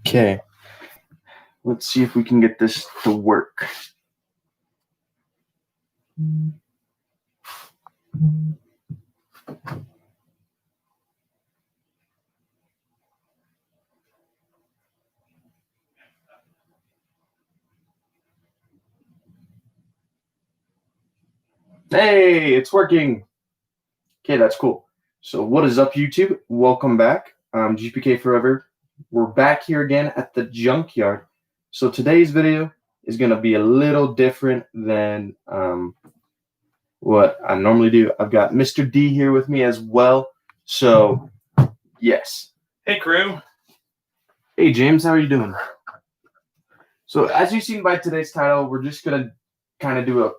Okay. Let's see if we can get this to work. Hey, it's working. Okay, that's cool. So what is up, YouTube? Welcome back. GPK Forever. We're back here again at the junkyard. So today's video is going to be a little different than what I normally do. I've got Mr. D here with me as well. So, yes. Hey, crew. Hey, James. How are you doing? So as you've seen by today's title, we're just going to kind of do a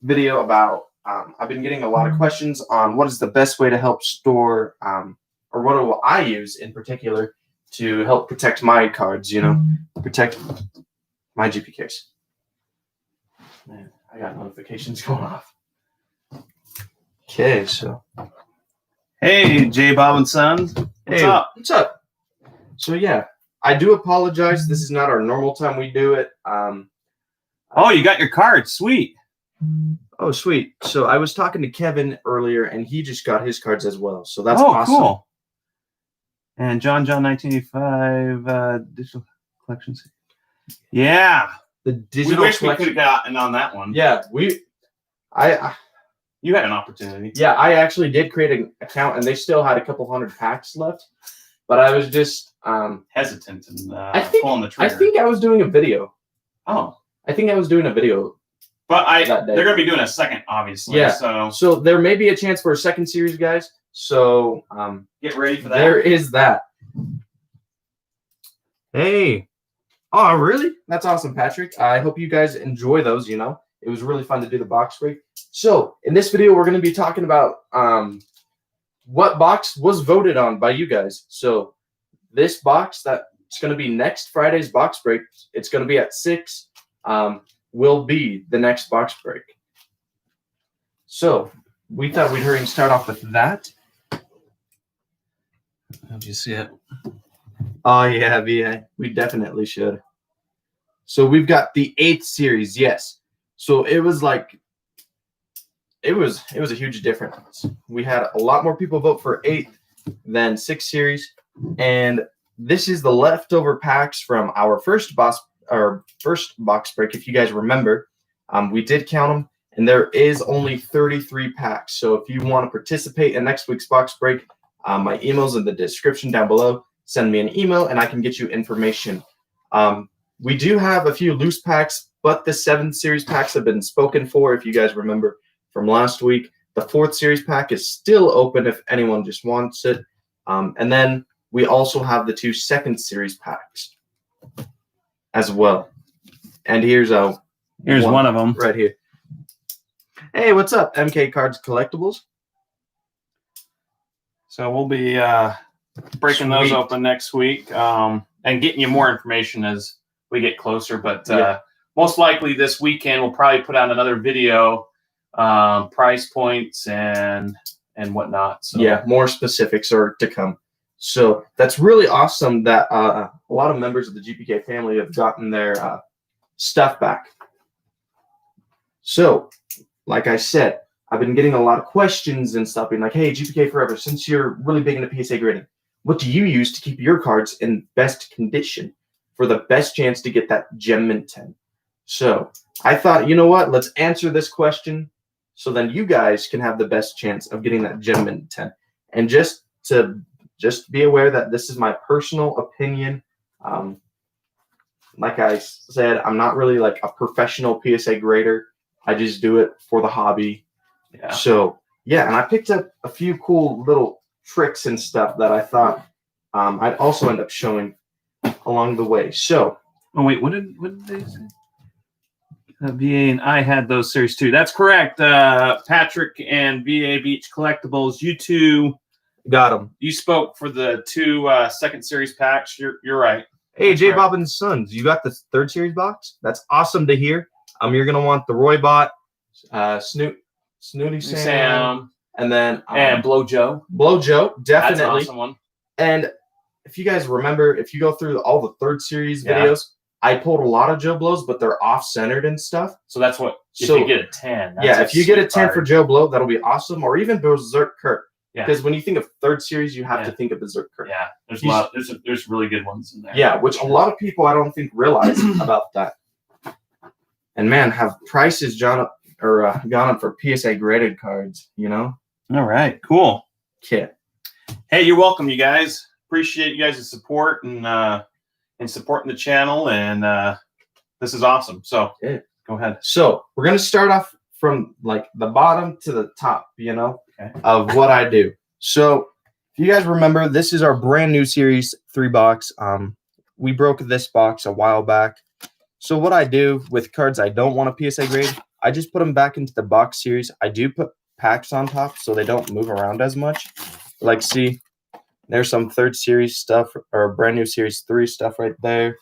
video about I've been getting a lot of questions on what is the best way to help store or what do I use in particular to help protect my cards, protect my GPKs. Man, I got notifications going off. Okay, so. Hey, J. Bob and Sons. What's up? What's up? So, yeah, I do apologize. This is not our normal time we do it. Oh, you got your cards. Sweet. Oh, sweet. So I was talking to Kevin earlier, and he just got his cards as well. So that's awesome. Cool. And John 1985 digital collections. Yeah. The digital we wish we could have gotten on that one. Yeah, you had an opportunity. Yeah, I actually did create an account, and they still had a couple hundred packs left. But I was just hesitant and pulling the trigger. I think I was doing a video. Oh. I think I was doing a video. But they're going to be doing a second, obviously. Yeah. So there may be a chance for a second series, guys. So get ready for that. There is that. Hey. Oh, really? That's awesome, Patrick. I hope you guys enjoy those, It was really fun to do the box break. So in this video, we're going to be talking about what box was voted on by you guys. So this box that's going to be next Friday's box break, it's going to be at 6. Will be the next box break. So we thought we'd hurry and start off with that. How'd you see it? Oh yeah, VA. We definitely should. So we've got the 8th series, yes. So it was a huge difference. We had a lot more people vote for 8th than 6th series, and this is the leftover packs from our first box break. If you guys remember, we did count them, and there is only 33 packs. So if you want to participate in next week's box break, my email's in the description down below. Send me an email, and I can get you information. We do have a few loose packs, but the 7th series packs have been spoken for. If you guys remember from last week, the 4th series pack is still open if anyone just wants it. And then we also have the 2 2nd series packs as well. And here's one of them right here. Hey, what's up, MK Cards Collectibles? So we'll be breaking those open next week and getting you more information as we get closer. But most likely this weekend we'll probably put out another video, price points and whatnot. So yeah, more specifics are to come. So that's really awesome that a lot of members of the GPK family have gotten their stuff back. So, like I said, I've been getting a lot of questions and stuff being like, hey, GPK Forever, since you're really big into PSA grading, what do you use to keep your cards in best condition for the best chance to get that Gem Mint 10? So I thought, you know what? Let's answer this question so then you guys can have the best chance of getting that Gem Mint 10. And just be aware that this is my personal opinion. Like I said, I'm not really like a professional PSA grader. I just do it for the hobby. Yeah. So, yeah, and I picked up a few cool little tricks and stuff that I thought I'd also end up showing along the way. So, oh wait, what did they say? VA and I had those series too. That's correct. Patrick and VA Beach Collectibles, you two got them. You spoke for the 2 2nd series packs. You're right. Hey, J. Bob and Sons, you got the 3rd series box? That's awesome to hear. You're gonna want the Roy Bot, Snooty Sam, and then and Blow Joe. Blow Joe, definitely. That's an awesome one. And if you guys remember, if you go through all the third series Yeah. videos, I pulled a lot of Joe Blows, but they're off-centered and stuff. So that's what, if So- you get a 10. That's Yeah, a if you get a sweet 10 for card. Joe Blow, that'll be awesome. Or even Berserk Kurt. Yeah. Because when you think of third series, you have Yeah. to think of Berserk Kurt. Yeah, there's a He's- lot. There's really good ones in there. Yeah, which a lot of people I don't think realize about that. And man, have prices gone up for PSA graded cards, you know? All right, cool. Kit. Hey, you're welcome, you guys. Appreciate you guys' support and supporting the channel, and this is awesome. So Yeah. go ahead. So we're gonna start off from like the bottom to the top, you know, Okay. of what I do. So if you guys remember, this is our brand new series 3 box. We broke this box a while back. So what I do with cards I don't want a PSA grade, I just put them back into the box series. I do put packs on top so they don't move around as much. Like, see, there's some third series stuff or brand new series 3 stuff right there.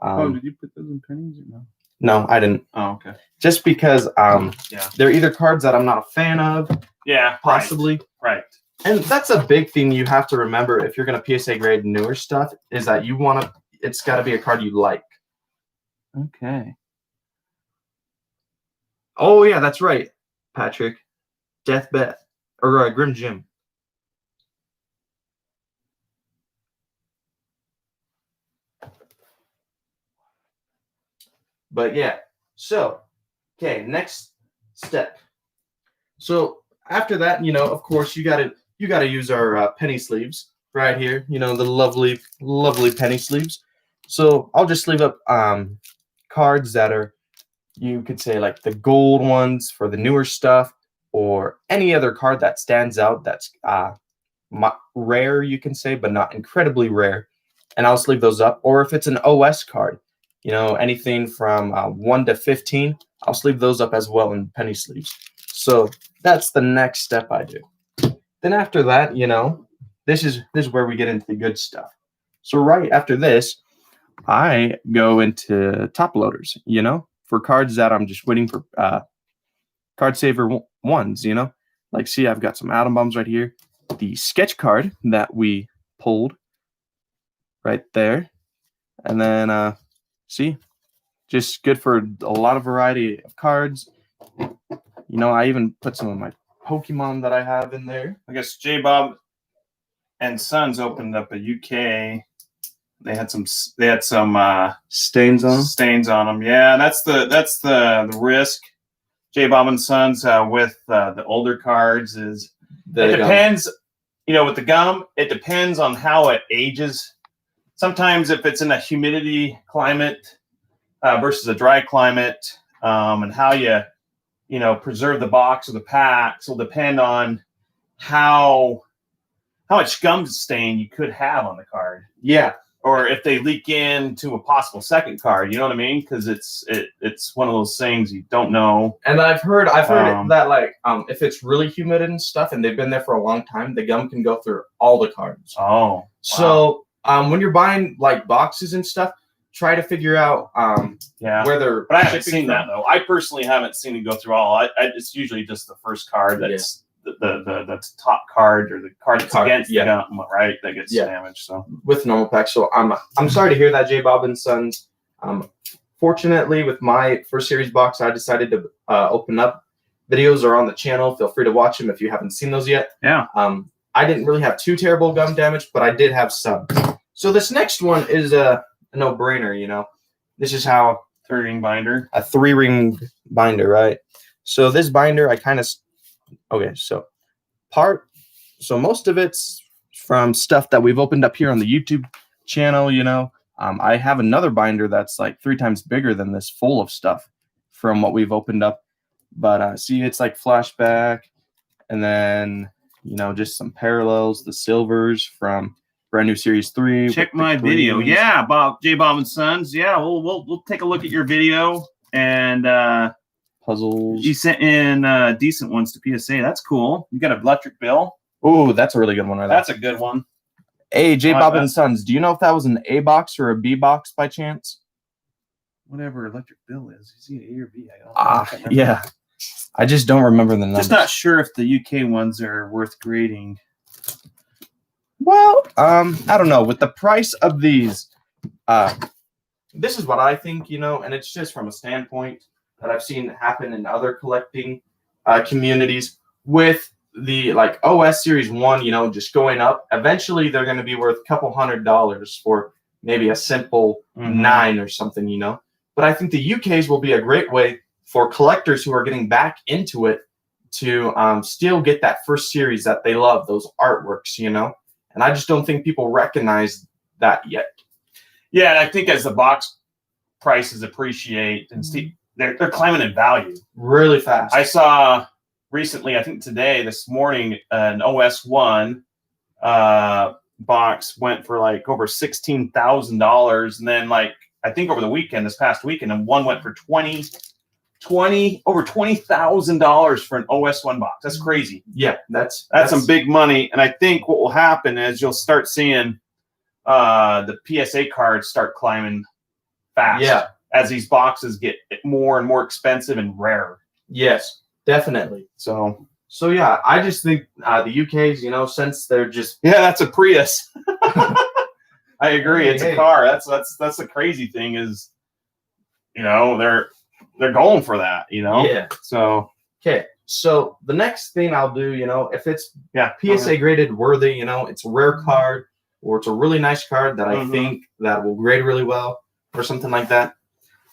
Did you put those in pennies or no? No, I didn't. Oh, okay. Just because Yeah. they're either cards that I'm not a fan of, Yeah, possibly. Right. And that's a big thing you have to remember if you're going to PSA grade newer stuff is that you want to, it's got to be a card you like. Okay. Oh, yeah, that's right, Patrick. Death Beth or Grim Jim. But yeah, so, okay, next step. So after that, you know, of course, you gotta use our penny sleeves right here. You know, the lovely penny sleeves. So I'll just sleeve up cards that are, you could say like the gold ones for the newer stuff, or any other card that stands out that's rare, you can say, but not incredibly rare. And I'll sleeve those up. Or if it's an OS card, you know, anything from 1 to 15, I'll sleeve those up as well in penny sleeves. So that's the next step I do. Then after that, you know, this is where we get into the good stuff. So right after this, I go into top loaders, you know, for cards that I'm just waiting for card saver ones, you know. Like, see, I've got some atom bombs right here. The sketch card that we pulled right there. And then see, just good for a lot of variety of cards. You know, I even put some of my Pokemon that I have in there. I guess J Bob and Sons opened up a UK. They had some Stains on them. stains on them. Yeah, that's the risk. J Bob and Sons with the older cards is it depends. You know, with the gum, it depends on how it ages. Sometimes if it's in a humidity climate versus a dry climate, and how you know, preserve the box or the packs will depend on how much gum stain you could have on the card. Yeah. Or if they leak into a possible second card, you know what I mean? Because it's one of those things you don't know. And I've heard that like if it's really humid and stuff and they've been there for a long time, the gum can go through all the cards. Oh, wow. So when you're buying like boxes and stuff, try to figure out yeah. where they're. But I haven't shipping seen that from. though. I personally haven't seen it go through all. It's usually just the first card that's the top card or the card that's against the gum, right? That gets damaged. So with normal packs. So I'm sorry to hear that, J Bob and Sons. Fortunately, with my first series box, I decided to open up. Videos are on the channel. Feel free to watch them if you haven't seen those yet. Yeah. I didn't really have too terrible gum damage, but I did have some. So this next one is a no-brainer, you know. This is how 3-ring binder. a 3-ring binder, right? So this binder, I kind of so most of it's from stuff that we've opened up here on the YouTube channel, you know. I have another binder that's like 3 times bigger than this, full of stuff from what we've opened up. But see, it's like flashback, and then, you know, just some parallels, the silvers from brand new series 3. Check my video. Yeah, J Bob and Sons. Yeah, we'll take a look at your video, and puzzles. you sent in decent ones to PSA. That's cool. You got an electric bill. Oh, that's a really good one right there. That's a good one. Hey, J Bob and Sons, do you know if that was an A box or a B box by chance? Whatever electric bill is. Is it A or B? I don't know. Yeah. I just don't remember the numbers. Just not sure if the UK ones are worth grading. Well, I don't know. With the price of these, this is what I think, and it's just from a standpoint that I've seen happen in other collecting communities with the like OS Series 1, just going up. Eventually, they're going to be worth a couple $100 for maybe a simple 9 or something, But I think the UKs will be a great way for collectors who are getting back into it to still get that first series that they love, those artworks, And I just don't think people recognize that yet. Yeah, and I think as the box prices appreciate and they're climbing in value really fast. I saw recently, I think this morning, an OS1 box went for like over $16,000, and then like I think over the weekend, this past weekend, and one went for over $20,000 for an OS1 box. That's crazy. Yeah, that's some big money. And I think what will happen is you'll start seeing the PSA cards start climbing fast. Yeah, as these boxes get more and more expensive and rare. Yes, definitely. So yeah, I just think the UKs, since they're just that's a Prius. I agree. It's a car. That's the crazy thing is, they're going for that. Yeah. So okay. So the next thing I'll do, if it's PSA graded worthy, it's a rare card or it's a really nice card that I think that will grade really well or something like that,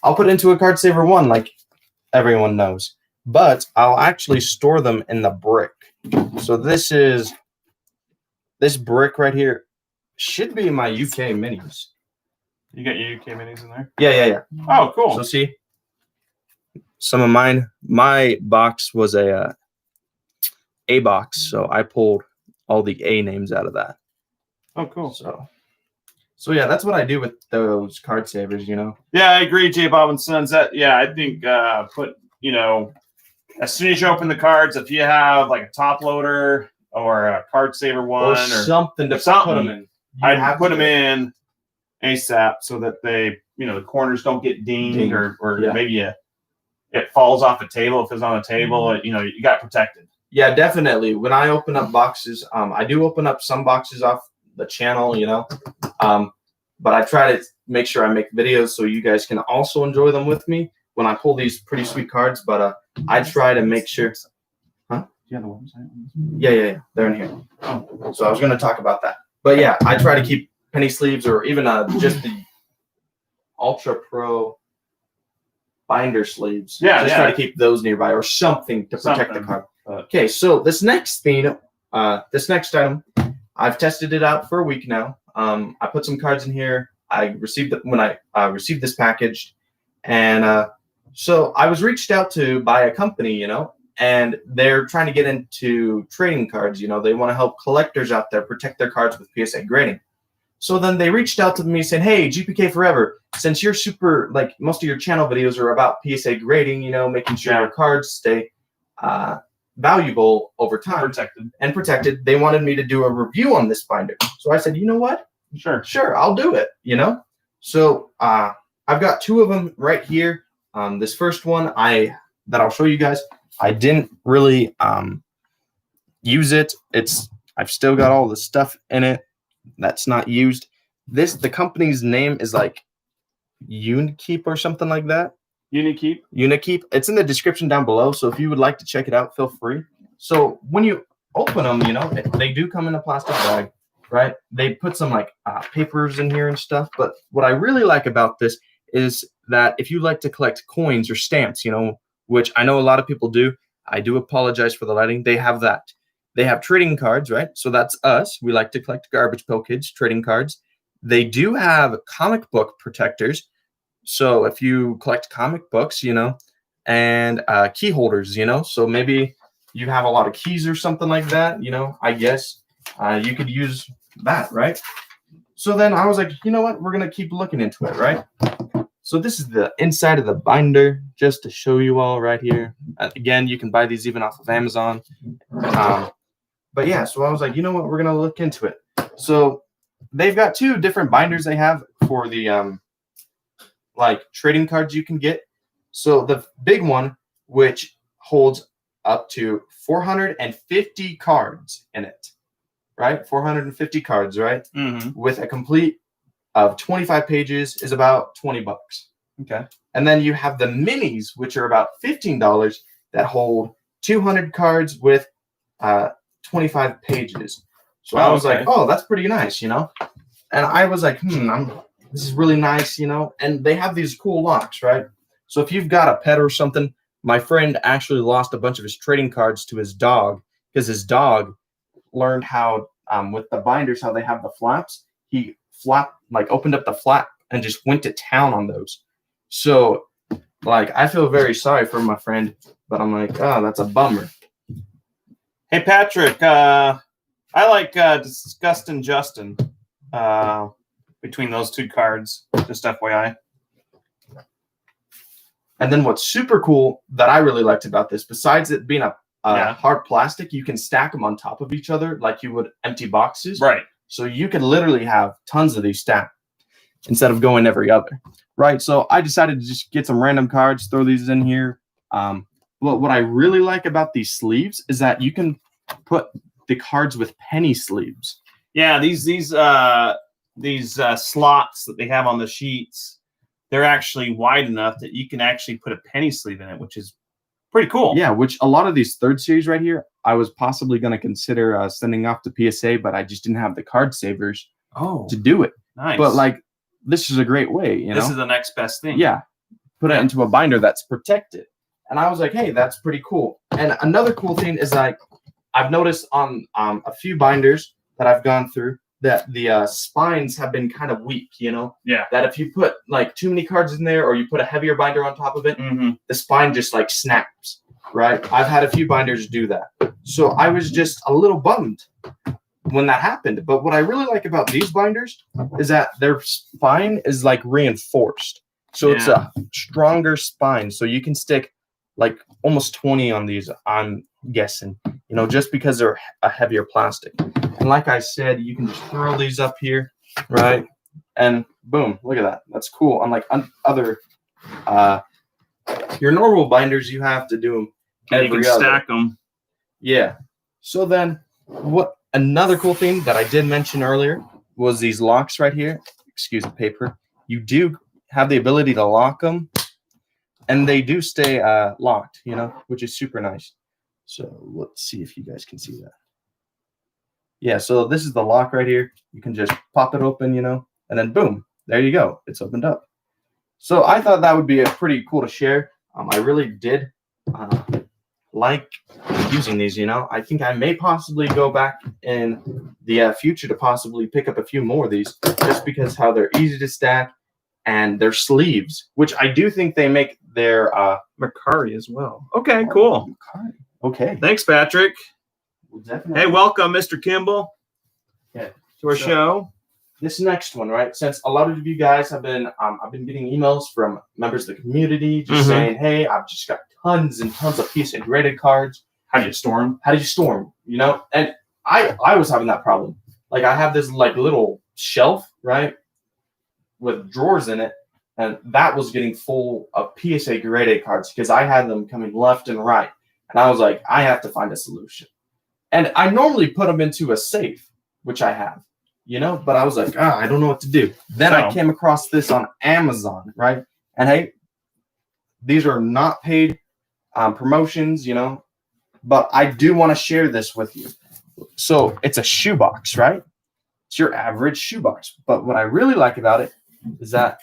I'll put into a Card Saver 1 like everyone knows. But I'll actually store them in the brick. So this brick right here should be my UK minis. You got your UK minis in there? Yeah. Oh, cool. So see, some of mine, my box was a box, so I pulled all the A names out of that. Oh, cool. So yeah, that's what I do with those Card Savers, Yeah, I agree, J. Bob and Sons. I think as soon as you open the cards, if you have like a top loader or a Card Saver 1 or something to put them in, I'd put them in ASAP so that they, the corners don't get dinged or maybe it falls off the table. If it's on the table, you got protected. Yeah, definitely. When I open up boxes, I do open up some boxes off the channel, but I try to make sure I make videos so you guys can also enjoy them with me when I pull these pretty sweet cards. But I try to make sure. Huh? Do you have the website? Yeah. They're in here. Oh. So I was going to talk about that. But yeah, I try to keep penny sleeves or even just the Ultra Pro binder sleeves. Try to keep those nearby or something to protect the card. Okay, so this next item, I've tested it out for a week now. I put some cards in here. I received it when I received this package, and so I was reached out to by a company, and they're trying to get into trading cards. They want to help collectors out there protect their cards with PSA grading. So then they reached out to me saying, "Hey, GPK Forever, since you're super most of your channel videos are about PSA grading, making sure your cards stay valuable over time, protected. They wanted me to do a review on this binder. So I said, you know what? Sure, I'll do it. So I've got 2 of them right here. This first one that I'll show you guys. I didn't really use it. I've still got all the stuff in it that's not used. The company's name is like Unikeep or something like that. Unikeep. It's in the description down below. So if you would like to check it out, feel free. So when you open them, they do come in a plastic bag, right? They put some papers in here and stuff. But what I really like about this is that if you like to collect coins or stamps, which I know a lot of people do, I do apologize for the lighting. They have that. They have trading cards, right? So that's us. We like to collect Garbage Pail Kids trading cards. They do have comic book protectors. So if you collect comic books, and key holders, so maybe you have a lot of keys or something like that, I guess you could use that, right? So then I was like, you know what? We're going to keep looking into it, right? So this is the inside of the binder, just to show you all right here. Again, you can buy these even off of Amazon. But yeah, so I was like, you know what? We're going to look into it. So they've got 2 different binders they have for the trading cards you can get. So the big one, which holds up to 450 cards in it. right? 450 cards, right? Mm-hmm. With a complete of 25 pages is about $20. Okay. And then you have the minis, which are about $15 that hold 200 cards with 25 pages. So I was like, oh, that's pretty nice, you know? And I was like, this is really nice, you know? And they have these cool locks, right? So if you've got a pet or something, my friend actually lost a bunch of his trading cards to his dog because his dog learned how, with the binders, how they have the flaps. He opened up the flap and just went to town on those. So, like, I feel very sorry for my friend, but I'm like, oh, that's a bummer. Hey, Patrick, I like Disgustin' Justin between those two cards, just FYI. And then what's super cool that I really liked about this, besides it being a hard plastic, you can stack them on top of each other like you would empty boxes. Right. So you could literally have tons of these stacked instead of going every other. Right. So I decided to just get some random cards, throw these in here. But what I really like about these sleeves is that you can put the cards with penny sleeves. Yeah, these slots that they have on the sheets, they're actually wide enough that you can actually put a penny sleeve in it, which is pretty cool. Yeah, which a lot of these third series right here, I was possibly going to consider sending off to PSA, but I just didn't have the card savers to do it. Nice. But like, this is a great way, you know? This is the next best thing. Yeah. Put it into a binder that's protected. And I was like, hey, that's pretty cool. And another cool thing is like, I've noticed on a few binders that I've gone through that the spines have been kind of weak, you know? Yeah. That if you put like too many cards in there or you put a heavier binder on top of it, the spine just like snaps, right? I've had a few binders do that. So I was just a little bummed when that happened. But what I really like about these binders is that their spine is like reinforced. So it's a stronger spine. So you can stick like almost 20 on these, I'm guessing, you know, just because they're a heavier plastic. And like I said, you can just throw these up here, right? And boom, look at that. That's cool. Unlike other, your normal binders, you have to do them and you can stack them. Yeah. So then another cool thing that I did mention earlier was these locks right here. Excuse the paper. You do have the ability to lock them, and they do stay locked, you know, which is super nice. So let's see if you guys can see that. Yeah, so this is the lock right here. You can just pop it open, you know, and then boom, there you go. It's opened up. So I thought that would be a pretty cool to share. I really did like using these, you know. I think I may possibly go back in the future to possibly pick up a few more of these just because how they're easy to stack and their sleeves, which I do think they make their Mercari as well. Okay, cool. Mercari. Okay. Thanks, Patrick. Well, definitely. Hey, welcome, Mr. Kimball, to our show. This next one, right? Since a lot of you guys have been, I've been getting emails from members of the community just saying, hey, I've just got tons and tons of PSA graded cards. How do you store them? How do you store them? You know, and I was having that problem. Like I have this like little shelf, right, with drawers in it, and that was getting full of PSA graded cards because I had them coming left and right, and I was like, I have to find a solution. And I normally put them into a safe, which I have, you know, but I was like, I don't know what to do. Then I came across this on Amazon, right? And hey, these are not paid promotions, you know, but I do want to share this with you. So it's a shoebox, right? It's your average shoebox. But what I really like about it is that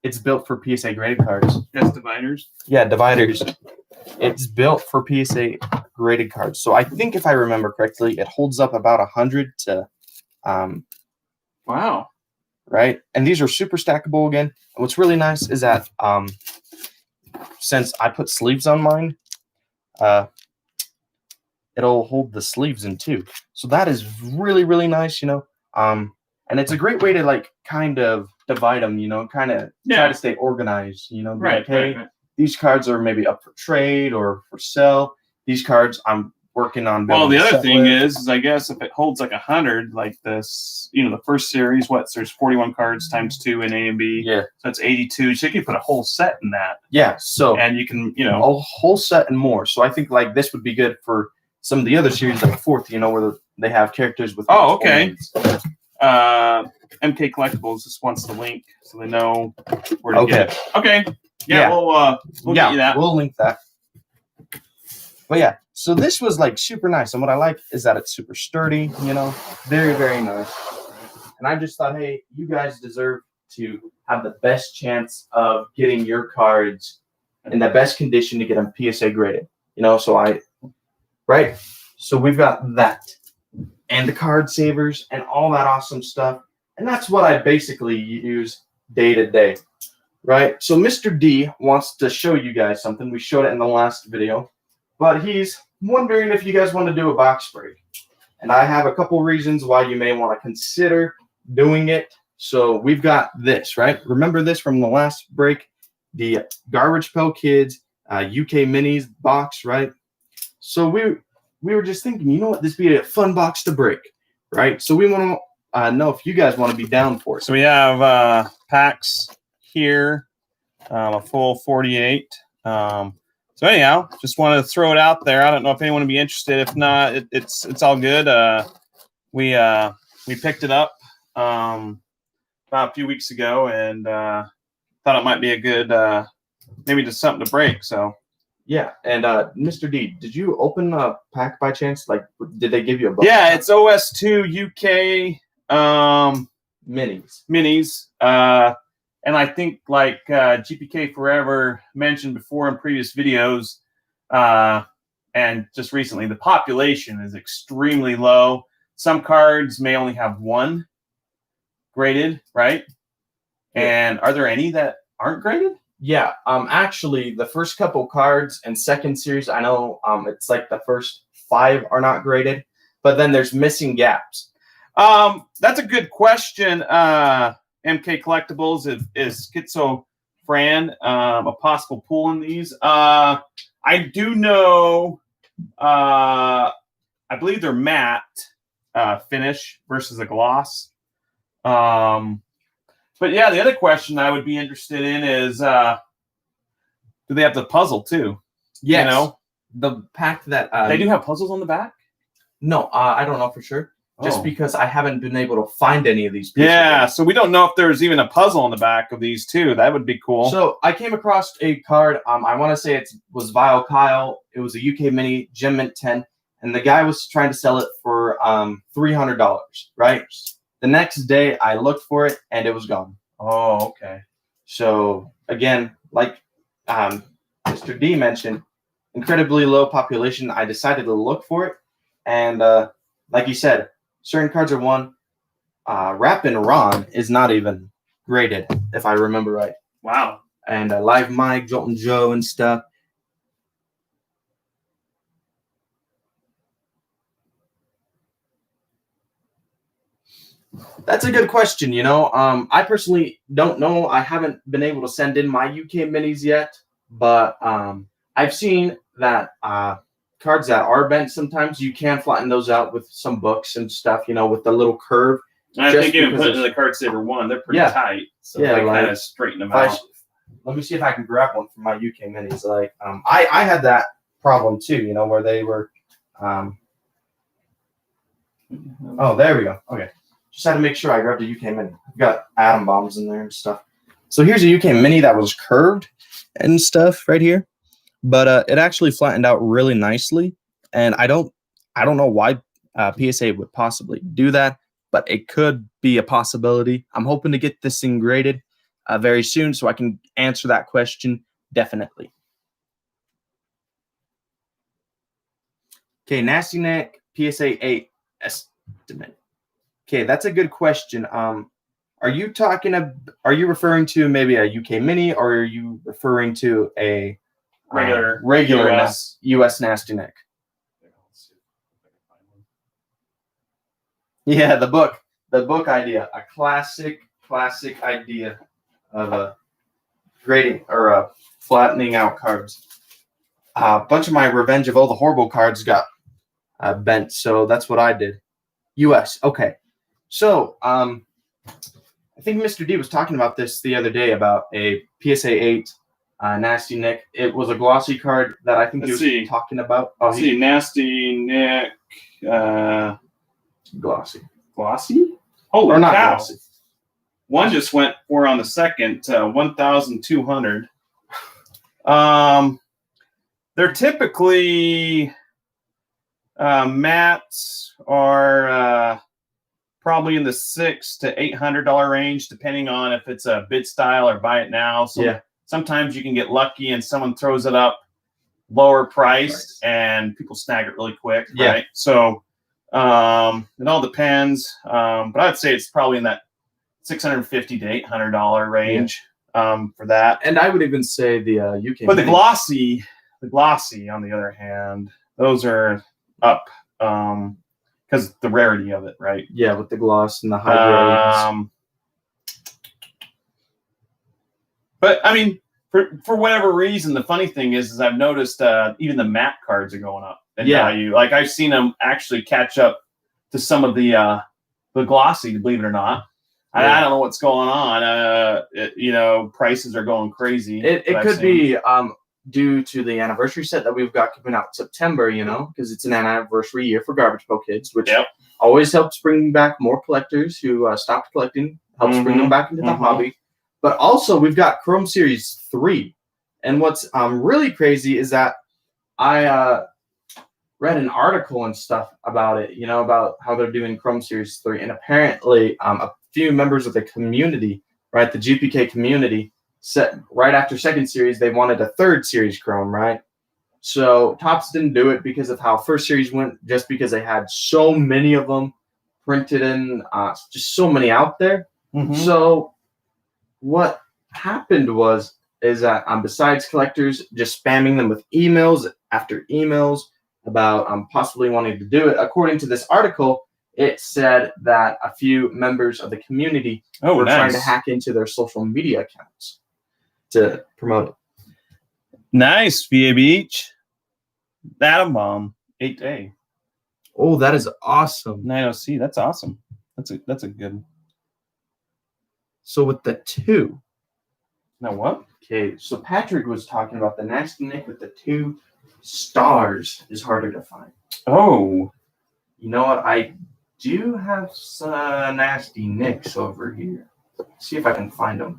it's built for PSA graded cards. That's dividers? Yeah, dividers. It's built for PSA graded cards. So I think if I remember correctly, it holds up about 100 to wow. Right? And these are super stackable again. And what's really nice is that since I put sleeves on mine, it'll hold the sleeves in too. So that is really, really nice, you know. And it's a great way to like kind of divide them, you know, kind of try to stay organized, you know, right, like, hey, these cards are maybe up for trade or for sale. These cards I'm working on. Well, the other thing is I guess if it holds like 100, like this, you know, the first series, there's 41 cards times 2 in A and B. Yeah. So that's 82. So you can put a whole set in that. Yeah. So and you can, you know, a whole set and more. So I think like this would be good for some of the other series like fourth, you know, where They have characters with. Oh, multiple okay. names. MK Collectibles just wants the link so they know where to Okay. get it. Okay. Yeah, Yeah. we'll get you that. We'll link that. But yeah, so this was like super nice, and what I like is that it's super sturdy. You know, very very nice. And I just thought, hey, you guys deserve to have the best chance of getting your cards in the best condition to get them PSA graded. You know, so so we've got that and the card savers and all that awesome stuff. And that's what I basically use day to day, right? So Mr. D wants to show you guys something. We showed it in the last video, but he's wondering if you guys want to do a box break. And I have a couple reasons why you may want to consider doing it. So we've got this, right? Remember this from the last break, the Garbage Pail Kids UK Minis box, right? So we were just thinking, you know what, this would be a fun box to break, right? So we want to know if you guys want to be down for it. So we have packs here, a full 48. So anyhow, just wanted to throw it out there. I don't know if anyone would be interested. If not, it's all good. We picked it up about a few weeks ago and thought it might be a good maybe just something to break. So yeah, and Mr. D, did you open a pack by chance? Like, did they give you a box? Yeah, it's OS2 UK minis. And I think like GPK Forever mentioned before in previous videos, and just recently, the population is extremely low. Some cards may only have one graded, right? Yeah. And are there any that aren't graded? Yeah, actually, the first couple cards and second series, I know it's like the first 5 are not graded, but then there's missing gaps. That's a good question. MK Collectibles is Schizo Fran a possible pool in these? I do know. I believe they're matte finish versus a gloss. But yeah, the other question I would be interested in is, do they have the puzzle too? Yes. You know, the pack that they do have puzzles on the back. No, I don't know for sure. Just Oh. because I haven't been able to find any of these pieces. Yeah, so we don't know if there's even a puzzle on the back of these too. That would be cool. So I came across a card. I want to say it was Vile Kyle. It was a UK Mini Gem Mint 10, and the guy was trying to sell it for $300. Right. The next day I looked for it and it was gone. Oh, okay. So again, like Mr. D mentioned, incredibly low population. I decided to look for it, and like you said, certain cards are one. Rappin' Ron is not even graded, if I remember right. Wow. And Live Mike, Joltin' Joe, and stuff. That's a good question. You know, I personally don't know. I haven't been able to send in my UK minis yet, but I've seen that cards that are bent, sometimes you can flatten those out with some books and stuff, you know, with the little curve. I Just think even because putting the card saver one, they're pretty Yeah. tight. So Yeah, they like, kind of straighten them If I out. sh- let me see if I can grab one from my UK minis. Like, I had that problem too, you know, where they were. Oh, there we go. Okay, just had to make sure I grabbed a UK mini. I've got atom bombs in there and stuff. So here's a UK mini that was curved and stuff right here, but it actually flattened out really nicely. And I don't know why PSA would possibly do that, but it could be a possibility. I'm hoping to get this thing graded very soon so I can answer that question definitely. Okay, Nasty Neck PSA 8 estimate. Okay, that's a good question. Are you referring to maybe a UK Mini, or are you referring to a regular US Nasty Neck? Yeah, the book idea, a classic idea of a grading or flattening out cards. A bunch of my Revenge of All the Horrible cards got bent, so that's what I did. US, okay. So I think Mr. D was talking about this the other day about a PSA 8 Nasty Nick. It was a glossy card that I think he was talking about. Oh, see, Nasty Nick. Glossy. Glossy? Holy Or not cow. glossy. One just went for on the second, 1,200. They're typically mats are probably in the $600 to $800 range, depending on if it's a bid style or buy it now. So sometimes you can get lucky and someone throws it up lower priced and people snag it really quick. Yeah. Right. So it all depends. But I'd say it's probably in that $650 to $800 range for that. And I would even say the UK. But the glossy, on the other hand, those are up because the rarity of it, right? Yeah, with the gloss and the high grades. But I mean, for whatever reason, the funny thing is I've noticed even the matte cards are going up in value. Like I've seen them actually catch up to some of the glossy, believe it or not. I don't know what's going on. Prices are going crazy. It could be due to the anniversary set that we've got coming out in September, because it's an anniversary year for Garbage Pail Kids, which always helps bring back more collectors who stopped collecting, helps bring them back into the hobby. But also, we've got Chrome Series 3. And what's really crazy is that I read an article and stuff about it, about how they're doing Chrome Series 3. And apparently, a few members of the community, right, the GPK community, said right after second series, they wanted a third series Chrome, right? So Topps didn't do it because of how first series went, just because they had so many of them printed in, just so many out there. So what happened is that besides collectors just spamming them with emails after emails about possibly wanting to do it, according to this article, it said that a few members of the community were trying to hack into their social media accounts to promote it. Nice, VA Beach. Atom Bomb 8A. Oh, that is awesome. 9OC, that's awesome. That's a good. So with the 2. Now what? Okay, so Patrick was talking about the Nasty Nick with the 2 stars is harder to find. Oh. You know what? I do have some Nasty Nicks over here. Let's see if I can find them.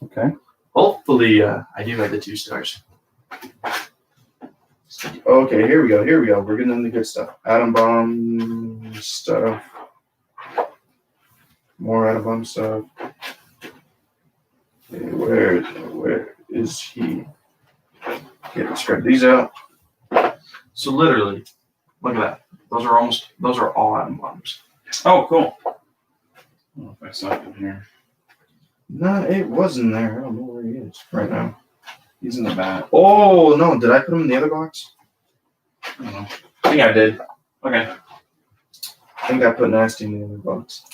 Okay. Hopefully, I do have the 2 stars. Okay, here we go. We're getting into the good stuff. Atom Bomb stuff. More Atom Bomb stuff. Okay, where is he? Okay, let's grab these out. So literally, look at that. Those are all Atom Bombs. Oh, cool. I don't know if I saw it in here. No, it wasn't there. I don't know where he is right now. He's in the back. Oh, no. Did I put him in the other box? I don't know. I think I did. Okay. I think I put Nasty in the other box.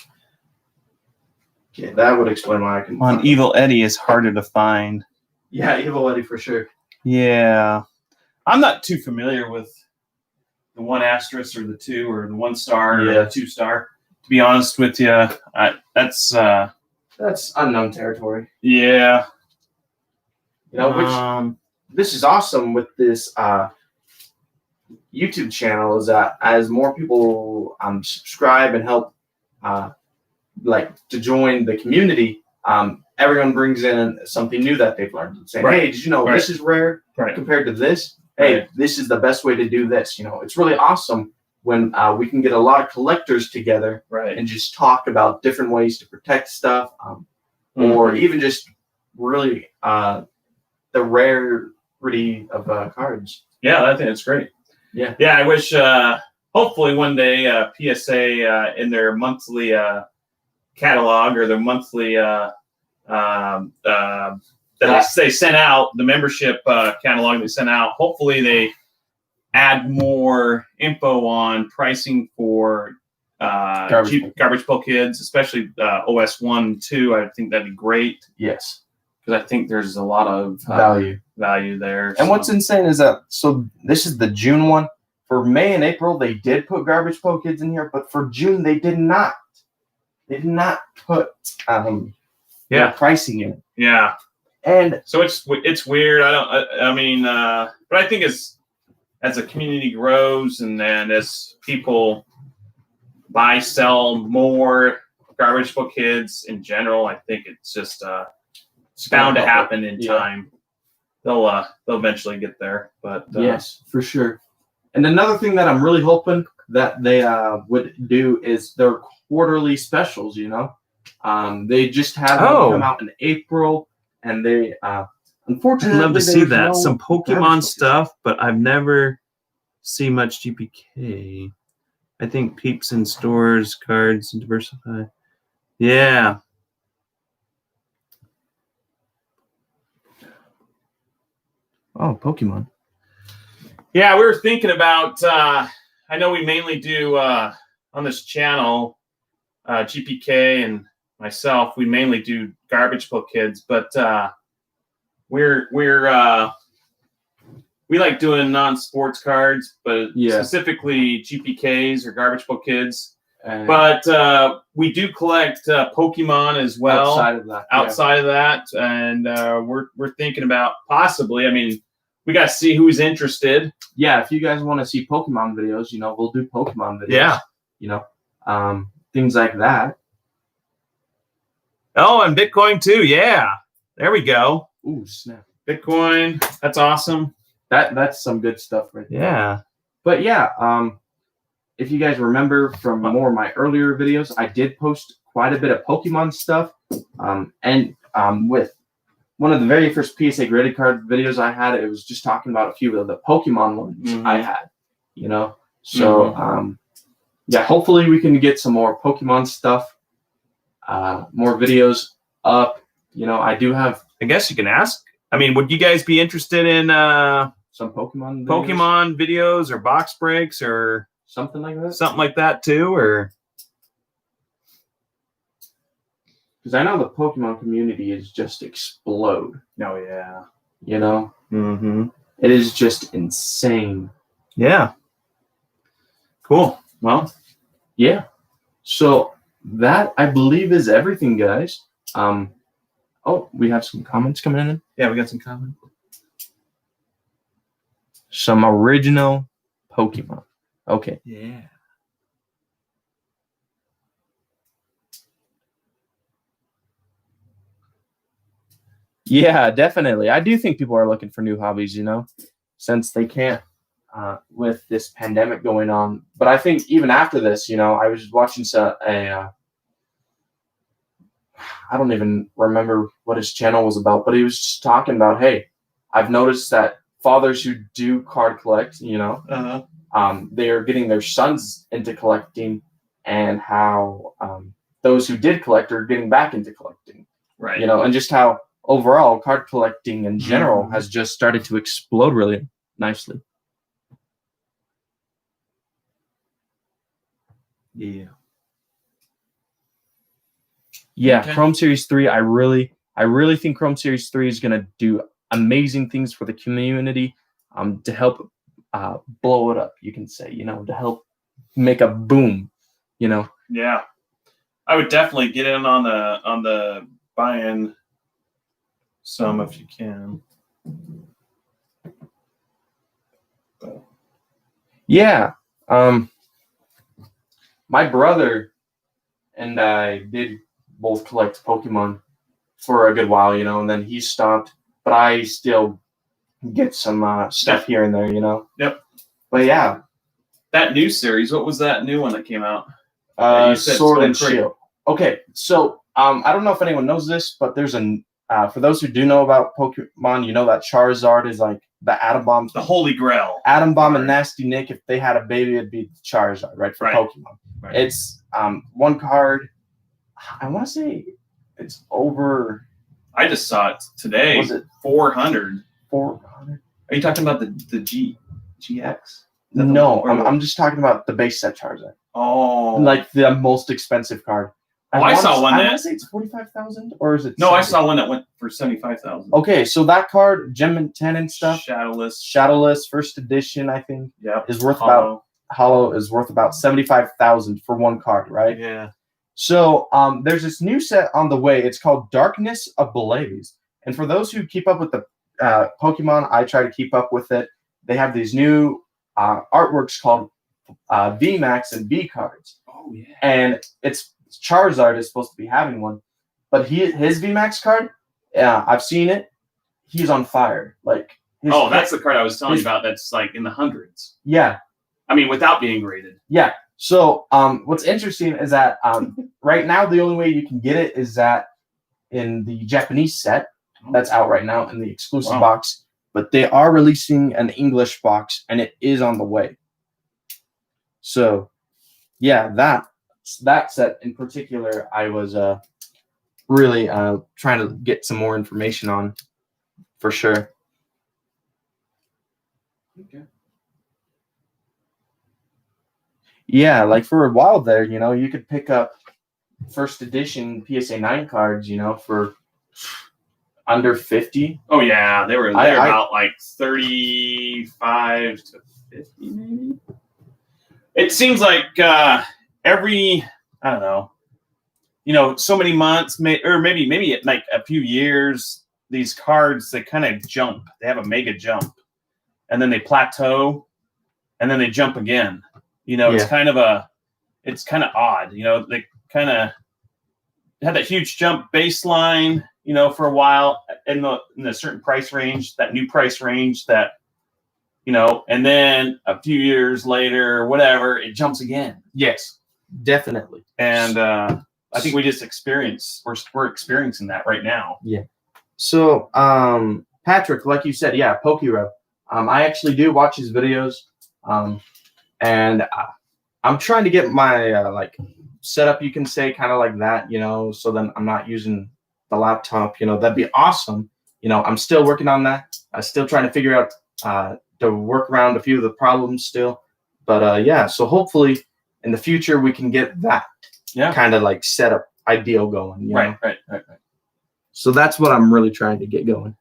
Okay, that would explain why I can. Evil Eddie is harder to find. Yeah, Evil Eddie for sure. Yeah. I'm not too familiar with the 1 asterisk or the 2 or the 1 star or the 2 star. To be honest with you, that's unknown territory. Yeah. Which this is awesome with this YouTube channel is that as more people subscribe and help to join the community, everyone brings in something new that they've learned. Saying, hey, did you know this is rare compared to this? Hey, this is the best way to do this. It's really awesome when we can get a lot of collectors together and just talk about different ways to protect stuff, or even just really the rarity of cards. Yeah, I think it's great. Yeah. I wish hopefully one day PSA in their monthly catalog or their monthly that they sent out, the membership catalog they sent out, hopefully they add more info on pricing for Garbage Pail Kids, especially OS 1 and 2. I think that'd be great. Yes. Because I think there's a lot of value there. And what's insane is that, so this is the June one. For May and April, they did put Garbage Pail Kids in here, but for June, they did not. They did not put pricing in it. Yeah. And so it's weird. But I think as the community grows and then as people buy, sell more Garbage Pail Kids in general. I think it's just it's bound to happen in time. They'll eventually get there. But yes, for sure. And another thing that I'm really hoping that they would do is their quarterly specials. You know, they just had one come out in April, and they unfortunately I'd love to see there's that. no Some Garbage Pail Pokemon Kids. stuff, but I've never seen much GPK. I think Peeps in stores, cards, and diversify. Yeah. Oh, Pokemon. Yeah, we were thinking about, I know we mainly do on this channel, GPK and myself, we mainly do Garbage Pail Kids, but we like doing non-sports cards, but specifically GPKs or Garbage Pail Kids. But we do collect Pokemon as well. Outside of that, and we're thinking about possibly. I mean, we got to see who's interested. Yeah, if you guys want to see Pokemon videos, you know, we'll do Pokemon videos. Yeah, you know, things like that. Oh, and Bitcoin too. Yeah, there we go. Ooh, snap! Bitcoin. That's awesome. That's some good stuff right there. Yeah. But yeah, if you guys remember from more of my earlier videos, I did post quite a bit of Pokemon stuff. With one of the very first PSA graded card videos I had, it was just talking about a few of the Pokemon ones I had, you know? So, yeah, hopefully we can get some more Pokemon stuff, more videos up. You know, I do have... I guess you can ask. I mean, would you guys be interested in some Pokemon videos or box breaks or... something like that? Something like that too, or... Because I know the Pokemon community is just explode. Oh, yeah. You know? Mm-hmm. It is just insane. Yeah. Cool. Well, yeah. So that, I believe, is everything, guys. Oh, we have some comments coming in. Yeah, we got some comments. Some original Pokemon. Okay. Yeah. Yeah, definitely. I do think people are looking for new hobbies, you know, since they can't with this pandemic going on. But I think even after this, you know, I was watching I don't even remember what his channel was about, but he was just talking about, hey, I've noticed that fathers who do card collect, you know, they are getting their sons into collecting, and how those who did collect are getting back into collecting. Right. You know, and just how overall card collecting in general has just started to explode really nicely. Yeah. Yeah, Okay. Chrome Series 3, I really think Chrome Series 3 is going to do amazing things for the community, to help blow it up, you can say, you know, to help make a boom, you know. Yeah. I would definitely get in on the buy-in some if you can. Yeah. My brother and I did both collect Pokemon for a good while, you know, and then he stopped, but I still get some stuff here and there, you know. Yep. But yeah. That new series, what was that new one that came out? Sword and Shield. Okay, so I don't know if anyone knows this, but there's for those who do know about Pokemon, you know that Charizard is like the Atom Bomb. The Holy Grail. Atom Bomb and Nasty Nick, if they had a baby, it'd be Charizard, right? For Pokemon. Right. It's one card, I want to say it's over. I just saw it today. Was it 400? 400? Are you talking about the GX? No, I'm just talking about the base set Charizard. Oh. Like the most expensive card. I saw one I that... want to say it's 45,000, or is it... No, 70? I saw one that went for 75,000. Okay, so that card, Gem and 10 and stuff. Shadowless, first edition, I think. Yeah. Is worth Hollow is worth about 75,000 for one card, right? Yeah. So there's this new set on the way. It's called Darkness Ablaze. And for those who keep up with the Pokemon, I try to keep up with it. They have these new artworks called VMAX and V cards. Oh yeah. And it's Charizard is supposed to be having one, but his VMAX card, I've seen it. He's on fire. Like that's the card I was telling you about. That's like in the hundreds. Yeah. I mean, without being graded. Yeah. So what's interesting is that right now the only way you can get it is that in the Japanese set that's out right now in the exclusive box, but they are releasing an English box and it is on the way. So yeah, that set in particular, I was really trying to get some more information on, for sure. Okay. Yeah, like for a while there, you could pick up first edition PSA 9 cards, for under 50. Oh yeah, they were about like 35 to 50 maybe. It seems like every, I don't know, so many months, or maybe like a few years, these cards, they kind of jump. They have a mega jump, and then they plateau, and then they jump again. It's kind of odd. They kind of had that huge jump baseline, for a while in a certain price range, that new price range that, and then a few years later, whatever, it jumps again. Yes, definitely. And I think we're experiencing that right now. Yeah. So, Patrick, like you said, yeah, PokeRev. I actually do watch his videos, and I'm trying to get my setup, you can say, kind of like that, so then I'm not using the laptop. That'd be awesome. I'm still working on that. I'm still trying to figure out to work around a few of the problems still. But yeah, so hopefully in the future we can get that kind of like setup ideal going. Right. So that's what I'm really trying to get going.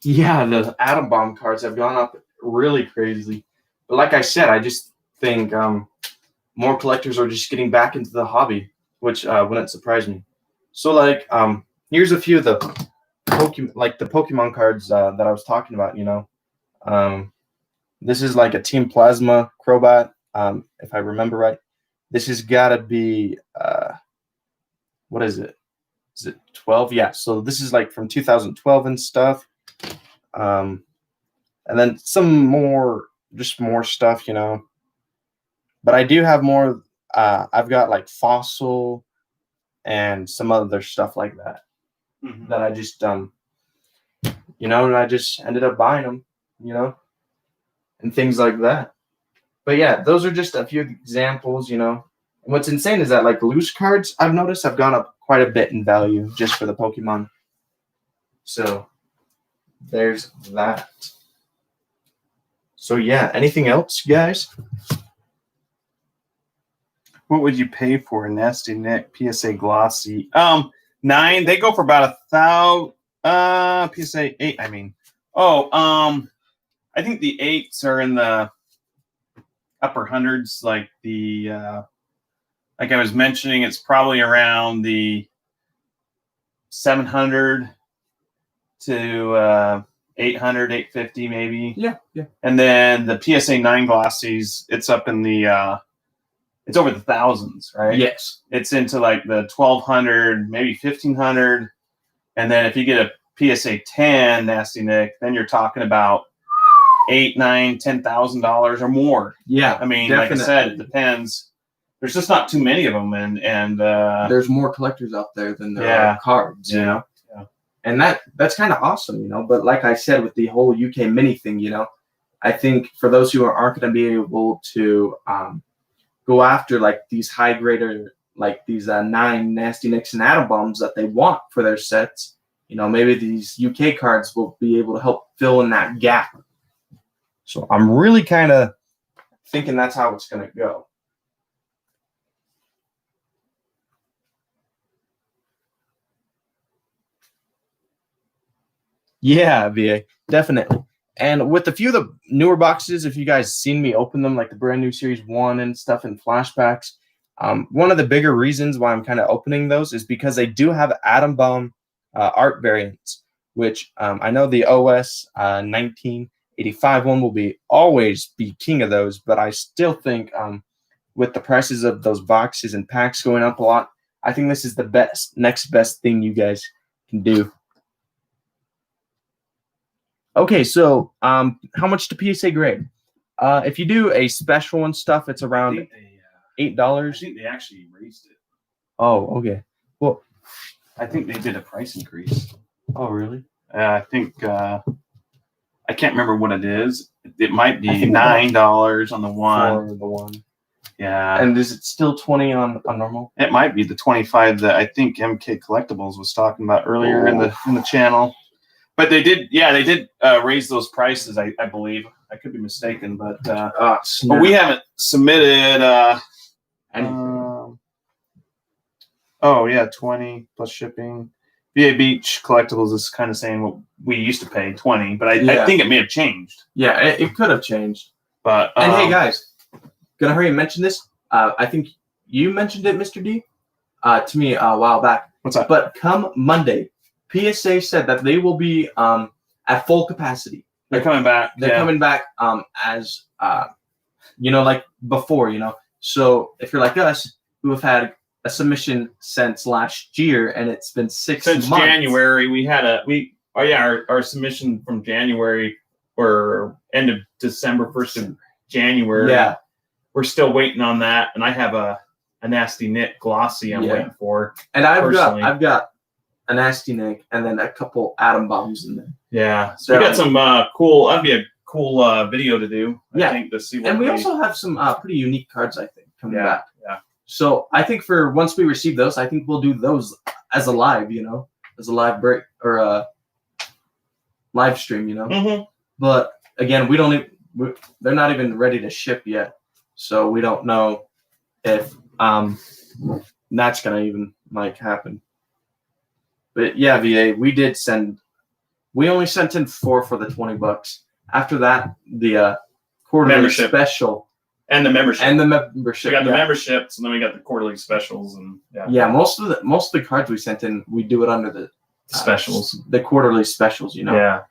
Yeah, the Atom Bomb cards have gone up really crazy. But like I said, I just think more collectors are just getting back into the hobby, which wouldn't surprise me. So here's a few of the Pokemon cards that I was talking about, this is like a Team Plasma Crobat, if I remember right. This has got to be, what is it? Is it 12? Yeah, so this is like from 2012 and stuff. And then some more stuff, But I do have more. I've got like Fossil and some other stuff like that that I just and I just ended up buying them, and things like that. But yeah, those are just a few examples, And what's insane is that like loose cards, I've noticed, have gone up quite a bit in value just for the Pokemon. So there's that. So yeah, anything else, guys? What would you pay for a Nasty Nick PSA Glossy? 9. They go for about 1,000. PSA 8. I mean, I think the 8s are in the upper hundreds. Like like I was mentioning, it's probably around the 700 to 800, 850 maybe. Yeah. And then the PSA 9 Glossies, it's up in the it's over the thousands, right? Yes. It's into like the 1,200, maybe 1,500. And then if you get a PSA 10 Nasty Nick, then you're talking about $8,000, $9,000, $10,000 or more. Yeah. I mean, definitely. Like I said, it depends. There's just not too many of them, and there's more collectors out there than there are cards, Yeah. And that's kind of awesome, But like I said, with the whole UK mini thing, I think for those who aren't going to be able to go after like these high grader, like these 9 Nasty Nicks and Atom Bombs that they want for their sets, maybe these UK cards will be able to help fill in that gap. So I'm really kind of thinking that's how it's going to go. Yeah, VA, definitely. And with a few of the newer boxes, if you guys seen me open them, like the brand new Series 1 and stuff and flashbacks, One of the bigger reasons why I'm kind of opening those is because they do have Atom Bomb art variants, which I know the OS 1985 one will always be king of those, but I still think with the prices of those boxes and packs going up a lot, I think this is the next best thing you guys can do. Okay, so how much to PSA grade? If you do a special and stuff, it's around $8. I think they actually raised it. Oh, okay. Well, I think they did a price increase. oh, really? I think I can't remember what it is. It might be I think $9 on the one. For the one. Yeah. And is it still 20 on normal? It might be the 25 that I think MK Collectibles was talking about earlier in the channel. But they did raise those prices, I believe. I could be mistaken, but we haven't submitted Anything. Oh yeah, 20 plus shipping. VA Beach Collectibles is kind of saying what we used to pay, 20, but I think it may have changed. Yeah, it could have changed. But and hey guys, gonna hurry and mention this. I think you mentioned it, Mr. D, to me a while back. What's that? But come Monday, PSA said that they will be at full capacity. They're coming back. They're coming back as like before, So if you're like us, who have had a submission since last year, and it's been 6 months. Since January, we had our submission from January or end of December, 1st of January. Yeah. We're still waiting on that, and I have a Nasty Nick glossy I'm waiting for. And I've got a Nasty Nick and then a couple Atom Bombs in there. Yeah. So we got some cool. That'd be a cool video to do. I think, to see what and we also have some pretty unique cards, I think, coming back. Yeah. So I think for once we receive those, I think we'll do those as a live, as a live break or a live stream, Mm-hmm. But again, they're not even ready to ship yet, so we don't know if that's gonna even happen. But yeah, VA, we only sent in 4 for the $20. After that, the quarterly membership special. And the membership. We got the memberships, and then we got the quarterly specials, and most of the cards we sent in, we do it under the specials, the quarterly specials. Yeah,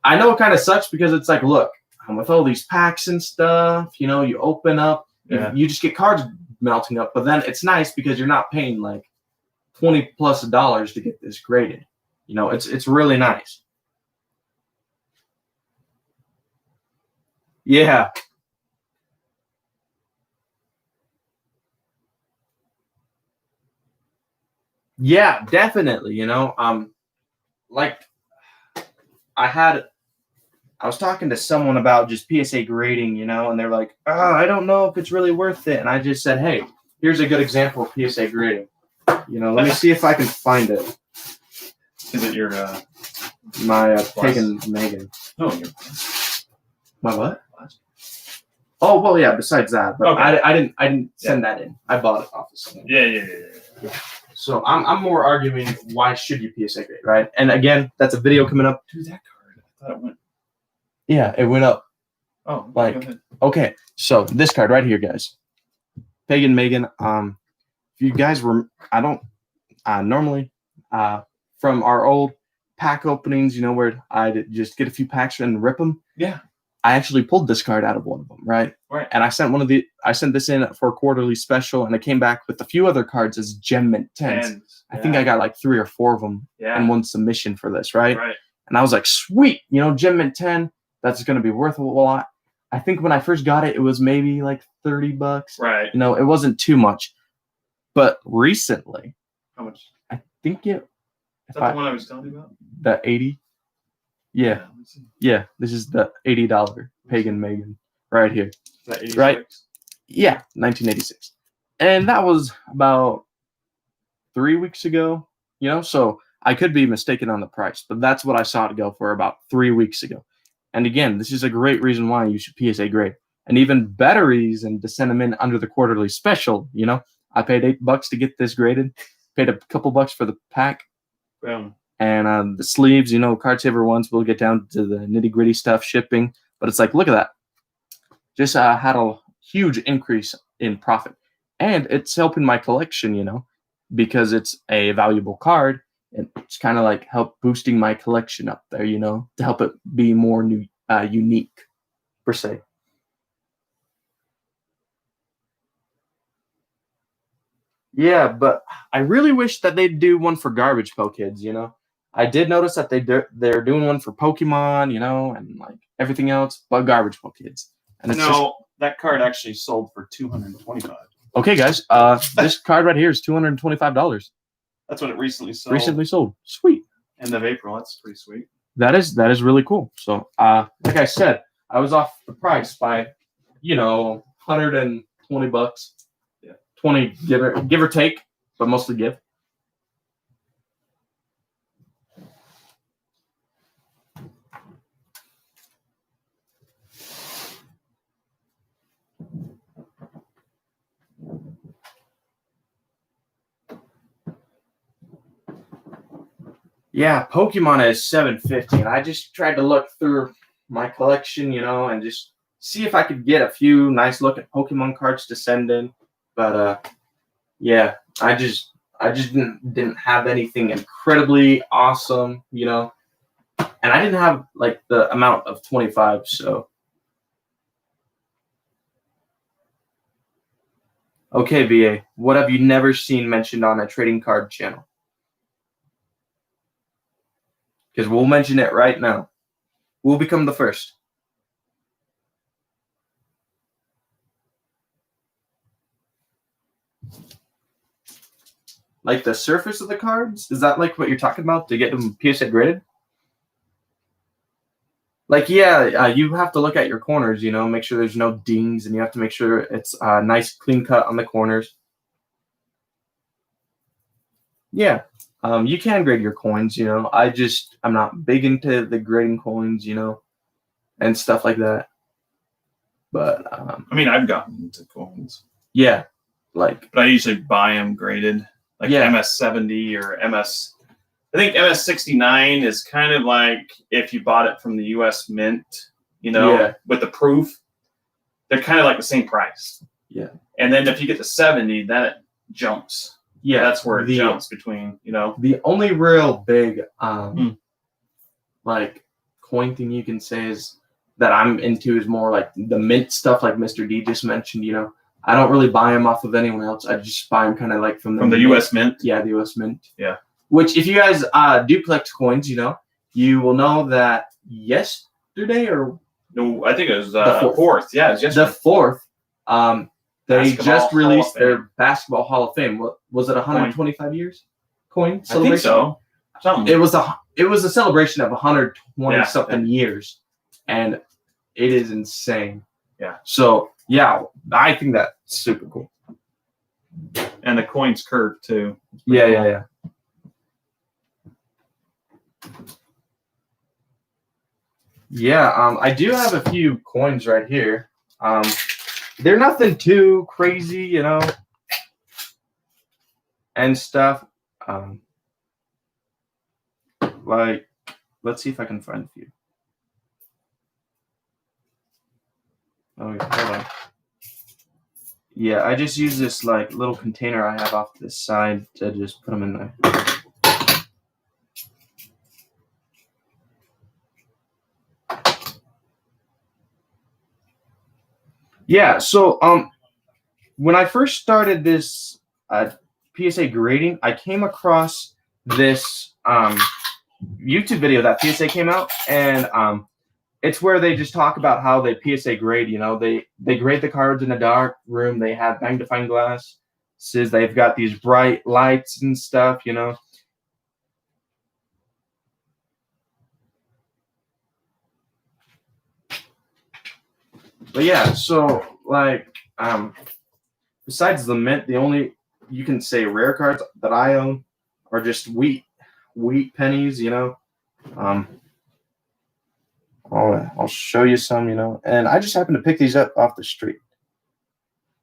I know it kind of sucks because it's like, look, I'm with all these packs and stuff. You open up, you just get cards melting up, but then it's nice because you're not paying like $20+ to get this graded. It's really nice. Yeah. Yeah, definitely. Like I was talking to someone about just PSA grading, and they're like, "Oh, I don't know if it's really worth it." And I just said, "Hey, here's a good example of PSA grading. Let me see if I can find it." Is it your my Pagan Megan? Oh, your my what? Oh well, yeah. Besides that, but okay. I didn't send that in. I bought it off of someone. Yeah. So I'm more arguing why should you PSA grade, right? And again, that's a video coming up. Dude, that card. I thought it went. Yeah, it went up. Oh, go ahead. Okay. So this card right here, guys. Pagan Megan. If you guys were, I don't normally from our old pack openings, where I'd just get a few packs and rip them. Yeah. I actually pulled this card out of one of them, right? Right. And I sent this in for a quarterly special, and it came back with a few other cards as Gem Mint 10s. I think I got like 3 or 4 of them in one submission for this, right? Right. And I was like, sweet, Gem Mint 10, that's going to be worth a lot. I think when I first got it, it was maybe like $30. Right. It wasn't too much. But recently, how much? I think it. Is that the one I was telling you about? The 80. Yeah. Yeah. This is the $80 Pagan Megan right here. Is that 86? Right. Yeah, 1986. And that was about 3 weeks ago, so I could be mistaken on the price, but that's what I saw it go for about 3 weeks ago. And again, this is a great reason why you should PSA grade. And even better reason to send them in under the quarterly special. I paid $8 to get this graded, paid a couple bucks for the pack. Boom. And the sleeves, Card Saver ones, we'll get down to the nitty gritty stuff, shipping. But it's like, look at that. Just had a huge increase in profit. and it's helping my collection, because it's a valuable card. And it's kind of like help boosting my collection up there, to help it be more unique, per se. Yeah, but I really wish that they'd do one for Garbage Pail Kids, I did notice that they're doing one for Pokemon, and like everything else, but Garbage Pail Kids. And it's that card actually sold for $225. Okay, guys. This card right here is $225. That's what it recently sold. Recently sold. Sweet. End of April. That's pretty sweet. That is really cool. So, like I said, I was off the price by, $120. Yeah, 20 give or take, but mostly give. Yeah, Pokemon is $750, and I just tried to look through my collection, and just see if I could get a few nice looking Pokemon cards to send in. But yeah, I just didn't have anything incredibly awesome, and I didn't have like the amount of 25. So okay, VA, what have you never seen mentioned on a trading card channel? Because we'll mention it right now. We'll become the first. Like the surface of the cards? Is that like what you're talking about to get them PSA graded? Like, yeah, you have to look at your corners, make sure there's no dings, and you have to make sure it's a nice clean cut on the corners. Yeah. You can grade your coins, I'm not big into the grading coins, and stuff like that. But I've gotten into coins. Yeah, but I usually buy them graded, like MS70 or MS. I think MS69 is kind of like if you bought it from the U.S. Mint, with the proof, they're kind of like the same price. Yeah, and then if you get the 70, then it jumps. Yeah, that's where it jumps between, The only real big like coin thing you can say is that I'm into is more like the mint stuff, like Mr. D just mentioned. I don't really buy them off of anyone else. I just buy them kind of like from the U.S. Mint. Yeah, the U.S. Mint. Yeah. Which, if you guys do collect coins, you will know that yesterday or no, I think it was the 4th. Yeah, it was yesterday. The 4th. They just released their Basketball Hall of Fame. What was it? 125 years coin celebration. I think so. Something. It was a celebration of 120 something years, and it is insane. Yeah. So yeah, I think that's super cool. And the coin's curved too. Yeah. Yeah. I do have a few coins right here. They're nothing too crazy, and stuff. Like, let's see if I can find a few. Oh, hold on. Yeah, I just use this like little container I have off this side to just put them in there. Yeah, so when I first started this PSA grading, I came across this YouTube video that PSA came out, and it's where they just talk about how they PSA grade. They grade the cards in a dark room. They have magnifying glass. Says they've got these bright lights and stuff. But yeah, so like besides the mint, the only you can say rare cards that I own are just wheat pennies, I'll show you some, and I just happen to pick these up off the street.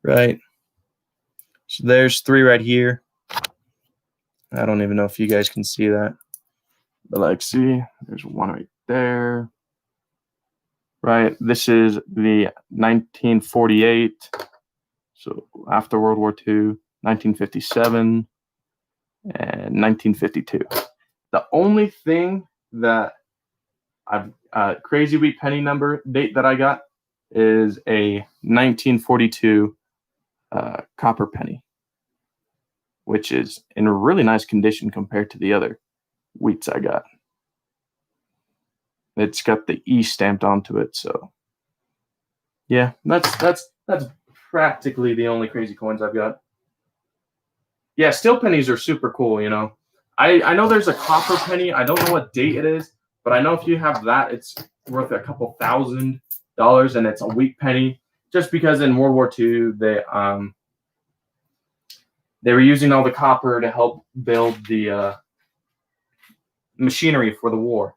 Right. So there's 3 right here. I don't even know if you guys can see that. But like, see, there's 1 right there. Right. This is the 1948. So after World War II, 1957, and 1952. The only thing that I've crazy week penny number date that I got is a 1942 copper penny, which is in really nice condition compared to the other wheats I got. It's got the E stamped onto it, so yeah, that's practically the only crazy coins I've got. Yeah, steel pennies are super cool, you know. I know there's a copper penny. I don't know what date it is, but I know if you have that, it's worth a couple $1,000, and it's a wheat penny. Just because in World War II they were using all the copper to help build the machinery for the war.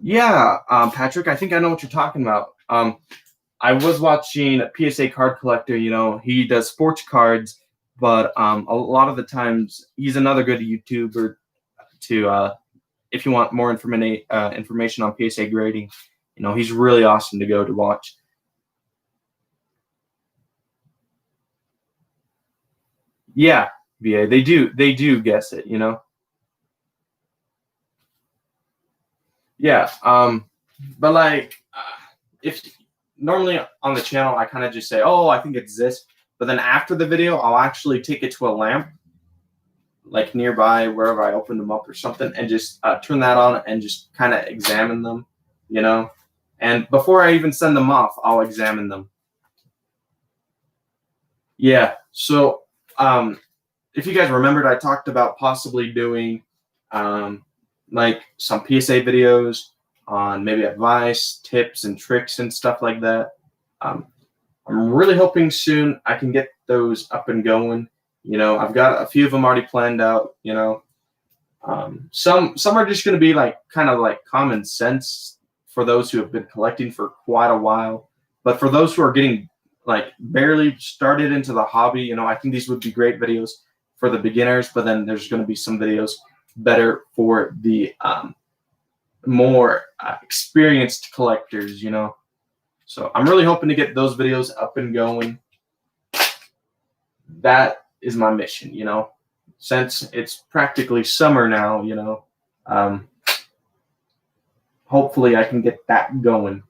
Yeah, Patrick, I think I know what you're talking about. I was watching PSA Card Collector. You know, he does sports cards, but a lot of the times he's another good YouTuber to if you want more information on PSA grading. You know, he's really awesome to go to watch. Yeah, VA, they do guess it, you know. Yeah, but like if normally on the channel I kind of just say, oh, I think it's this, but then after the video I'll actually take it to a lamp like nearby wherever I open them up or something, and just turn that on and just kind of examine them, you know. And before I even send them off, I'll examine them. Yeah, so if you guys remembered, I talked about possibly doing like some PSA videos on maybe advice, tips, and tricks and stuff like that. I'm really hoping soon I can get those up and going. You know, I've got a few of them already planned out. You know, some are just going to be like kind of like common sense for those who have been collecting for quite a while. But for those who are getting like barely started into the hobby, you know, I think these would be great videos for the beginners. But then there's going to be some videos better for the more experienced collectors, you know. So I'm really hoping to get those videos up and going. That is my mission, you know. Since it's practically summer now, you know, hopefully I can get that going,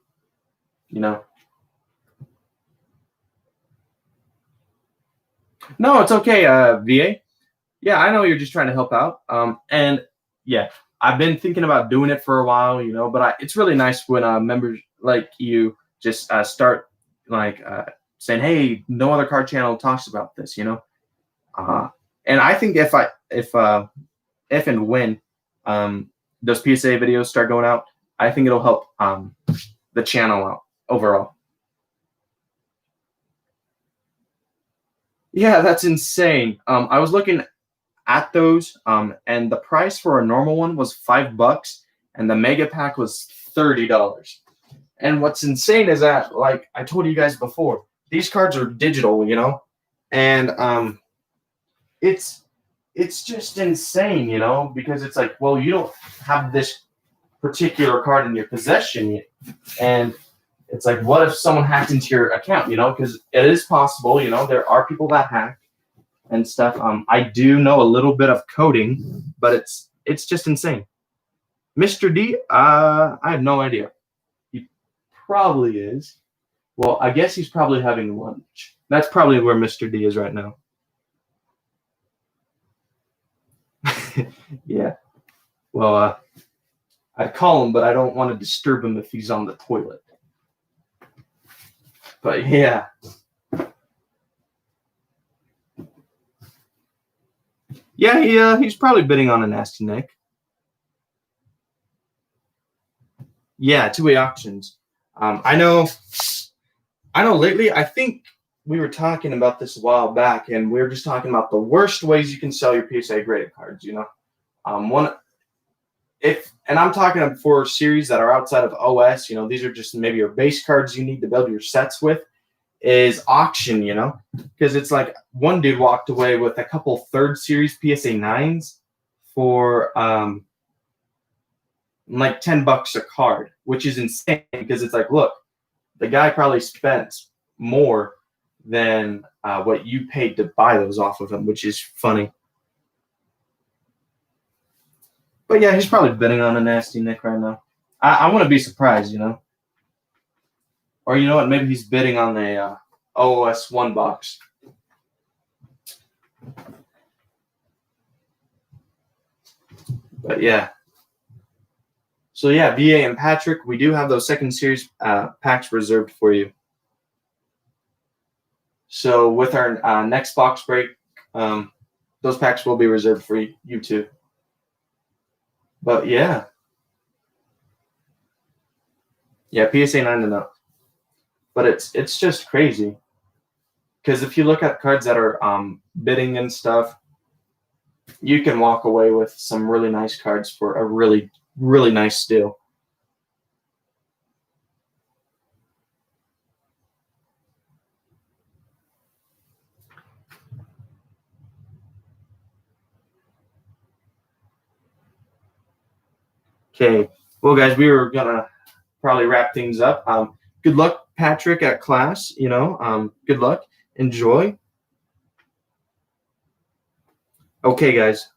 you know. No, it's okay, VA. Yeah, I know you're just trying to help out. And yeah, I've been thinking about doing it for a while, you know, but it's really nice when members like you just start like saying, hey, no other card channel talks about this, you know. And I think if and when those PSA videos start going out, I think it'll help the channel out overall. Yeah, that's insane. I was looking at those, and the price for a normal one was $5, and the mega pack was $30. And what's insane is that, like I told you guys before, these cards are digital, you know, and it's just insane, you know, because it's like, well, you don't have this particular card in your possession yet, and it's like, what if someone hacked into your account, you know, because it is possible, you know, there are people that hack and stuff. I do know a little bit of coding, but it's just insane. Mr. D, I have no idea. He probably is. Well, I guess he's probably having lunch. That's probably where Mr. D is right now. Yeah. Well, I'd call him, but I don't want to disturb him if he's on the toilet. But yeah. Yeah, he's probably bidding on a nasty Nick. Yeah, two-way auctions. I know lately, I think we were talking about this a while back, and we were just talking about the worst ways you can sell your PSA graded cards, you know. And I'm talking for series that are outside of OS, you know, these are just maybe your base cards you need to build your sets with, is auction, you know, because it's like one dude walked away with a couple third series PSA 9s for like $10 a card, which is insane because it's like, look, the guy probably spent more than what you paid to buy those off of him, which is funny. But yeah, he's probably bidding on a Nasty Nick right now. I want to be surprised, you know. Or you know what? Maybe he's bidding on a OOS 1 box. But yeah. So yeah, VA and Patrick, we do have those second series packs reserved for you. So with our next box break, those packs will be reserved for you too. But yeah. Yeah, PSA 9 and up. But it's just crazy. Because if you look at cards that are bidding and stuff, you can walk away with some really nice cards for a really, really nice deal. Okay, well, guys, we were gonna probably wrap things up. Good luck, Patrick, at class. You know, good luck. Enjoy. Okay, guys.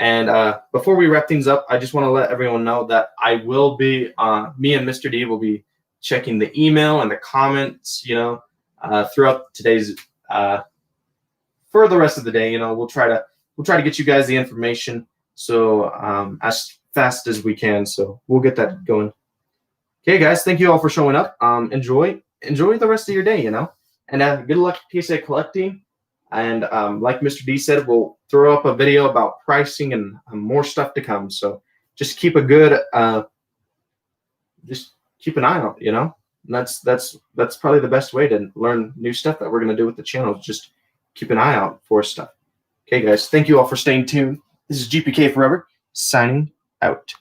And before we wrap things up, I just want to let everyone know that I will be, me and Mr. D will be checking the email and the comments. You know, throughout today's, for the rest of the day. You know, we'll try to get you guys the information. So as fast as we can. So we'll get that going. Okay, guys, thank you all for showing up. Enjoy the rest of your day, you know, and good luck PSA collecting. And like Mr. D said, we'll throw up a video about pricing and more stuff to come. So just keep a good, just keep an eye out, you know. And that's probably the best way to learn new stuff that we're gonna do with the channel. Just keep an eye out for stuff. Okay, guys, thank you all for staying tuned. This is GPK Forever signing out.